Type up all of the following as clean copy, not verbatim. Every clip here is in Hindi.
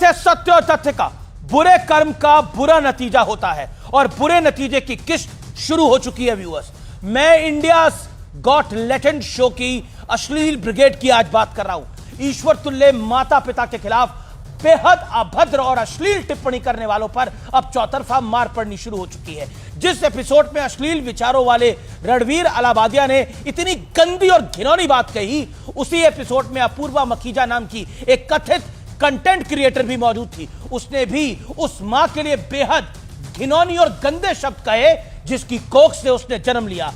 अर्थ है सत्य और तथ्य का। बुरे कर्म का बुरा नतीजा होता है और बुरे नतीजे की किस्त शुरू हो चुकी है व्यूअर्स। मैं इंडिया गॉट लेटेंट शो की अश्लील ब्रिगेड की आज बात कर रहा हूं। ईश्वर तुल्य माता पिता के खिलाफ बेहद अभद्र और अश्लील टिप्पणी करने वालों पर अब चौतरफा मार पड़नी शुरू हो चुकी है। जिस एपिसोड में अश्लील विचारों वाले रणवीर अलाहाबादिया ने इतनी गंदी और घिनौनी बात कही, उसी एपिसोड में अपूर्वा मखीजा नाम की एक कथित कंटेंट क्रिएटर भी मौजूद थी। उसने भी उस मां के लिए बेहद घिनौनी और गंदे शब्द कहे जिसकी कोख से उसने जन्म लिया,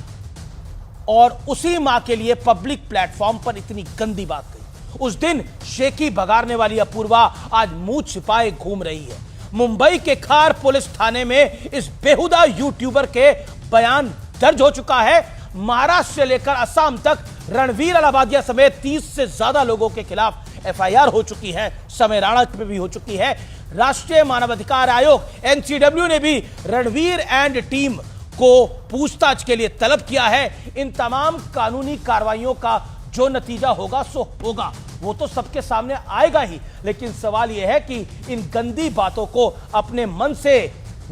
और उसी मां के लिए पब्लिक प्लेटफॉर्म पर इतनी गंदी बात कही। उस दिन शेखी भगाड़ने वाली अपूर्वा आज मुंह छिपाए घूम रही है। मुंबई के खार पुलिस थाने में इस बेहुदा यूट्यूबर के बयान दर्ज हो चुका है। महाराष्ट्र से लेकर असम तक रणवीर अलाहाबादिया समेत 30 से ज्यादा लोगों के खिलाफ एफआईआर हो चुकी है। समय राणा पे भी हो चुकी है। राष्ट्रीय मानवाधिकार आयोग एनसीडब्ल्यू ने भी रणवीर एंड टीम को पूछताछ के लिए तलब किया है। इन तमाम कानूनी कार्रवाइयों का जो नतीजा होगा सो होगा, वो तो सबके सामने आएगा ही। लेकिन सवाल यह है कि इन गंदी बातों को अपने मन से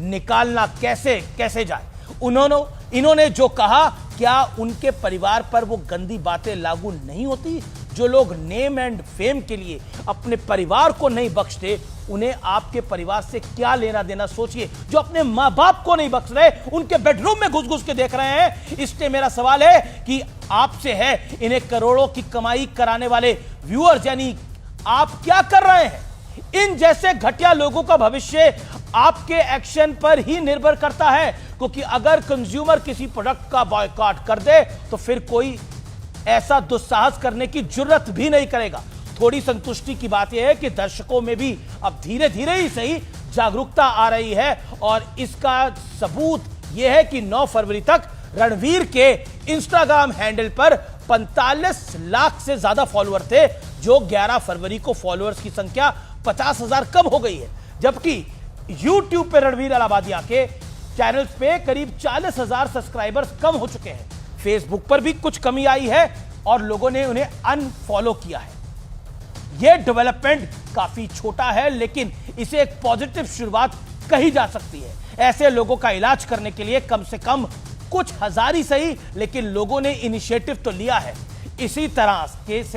निकालना कैसे जाए। इन्होंने जो कहा, क्या उनके परिवार पर वो गंदी बातें लागू नहीं होती? जो लोग नेम एंड फेम के लिए अपने परिवार को नहीं बख्शते, उन्हें आपके परिवार से क्या लेना देना सोचिए। जो अपने मां बाप को नहीं बख्श रहे, उनके बेडरूम में घुस घुस के देख रहे हैं। इसलिए मेरा सवाल है कि आपसे है, इन्हें करोड़ों की कमाई कराने वाले व्यूअर्स, यानी आप क्या कर रहे हैं? इन जैसे घटिया लोगों का भविष्य आपके एक्शन पर ही निर्भर करता है, क्योंकि अगर कंज्यूमर किसी प्रोडक्ट का बॉयकॉट कर दे तो फिर कोई ऐसा दुस्साहस करने की जुर्रत भी नहीं करेगा। थोड़ी संतुष्टि की बात यह है कि दर्शकों में भी अब धीरे धीरे ही सही जागरूकता आ रही है, और इसका सबूत यह है कि 9 फरवरी तक रणवीर के इंस्टाग्राम हैंडल पर 45 लाख से ज्यादा फॉलोअर थे, जो 11 फरवरी को फॉलोअर्स की संख्या 50,000 कम हो गई है। जबकि यूट्यूब पे रणवीर अलाहाबादिया के चैनल्स पे करीब 40,000 सब्सक्राइबर्स कम हो चुके हैं। फेसबुक पर भी कुछ कमी आई है और लोगों ने उन्हें अनफॉलो किया है। यह डेवलपमेंट काफी छोटा है, लेकिन इसे एक पॉजिटिव शुरुआत कही जा सकती है। ऐसे लोगों का इलाज करने के लिए कम से कम कुछ हजार ही सही, लेकिन लोगों ने इनिशिएटिव तो लिया है। इसी तरह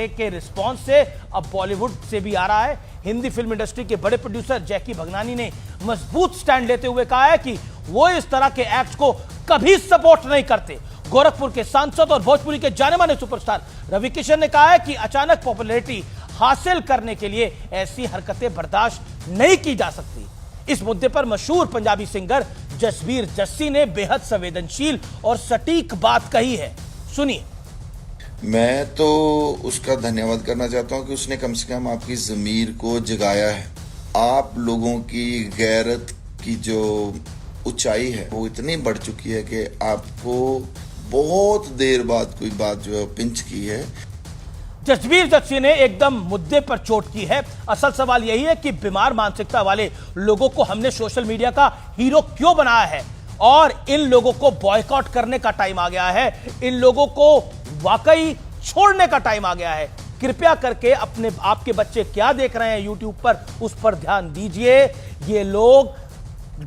के रिस्पॉन्स से अब बॉलीवुड से भी आ रहा है। हिंदी फिल्म इंडस्ट्री के बड़े प्रोड्यूसर जैकी भगनानी ने मजबूत स्टैंड लेते हुए कहा है कि वो इस तरह के एक्ट को कभी सपोर्ट नहीं करते। गोरखपुर के सांसद और भोजपुरी के जाने माने सुपरस्टार रवि किशन ने कहा है कि अचानक पॉपुलैरिटी हासिल करने के लिए ऐसी हरकतें बर्दाश्त नहीं की जा सकती। इस मुद्दे पर मशहूर पंजाबी सिंगर जसबीर जस्सी ने बेहद संवेदनशील और सटीक बात कही है। सुनिए। मैं तो उसका धन्यवाद करना चाहता हूं कि उसने कम से कम आपकी ज़मीर को जगाया है। आप लोगों की गैरत की जो ऊंचाई है वो इतनी बढ़ चुकी है कि आपको बहुत देर बाद कोई बात जो है पिंच की है। जसबीर जस्सी ने एकदम मुद्दे पर चोट की है। असल सवाल यही है कि बीमार मानसिकता वाले लोगों को हमने सोशल मीडिया का हीरो क्यों बनाया है, और इन लोगों को बॉयकॉट करने का टाइम आ गया है। इन लोगों को वाकई छोड़ने का टाइम आ गया है। कृपया करके अपने आपके बच्चे क्या देख रहे हैं यूट्यूब पर, उस पर ध्यान दीजिए। ये लोग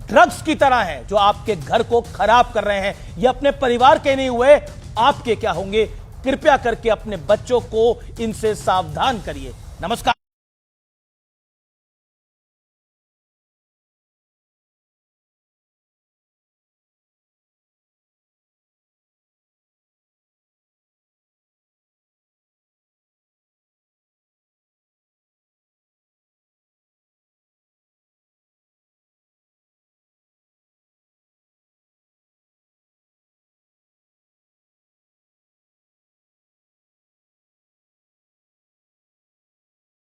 ड्रग्स की तरह हैं जो आपके घर को खराब कर रहे हैं। ये अपने परिवार के नहीं हुए, आपके क्या होंगे? कृपया करके अपने बच्चों को इनसे सावधान करिए। नमस्कार।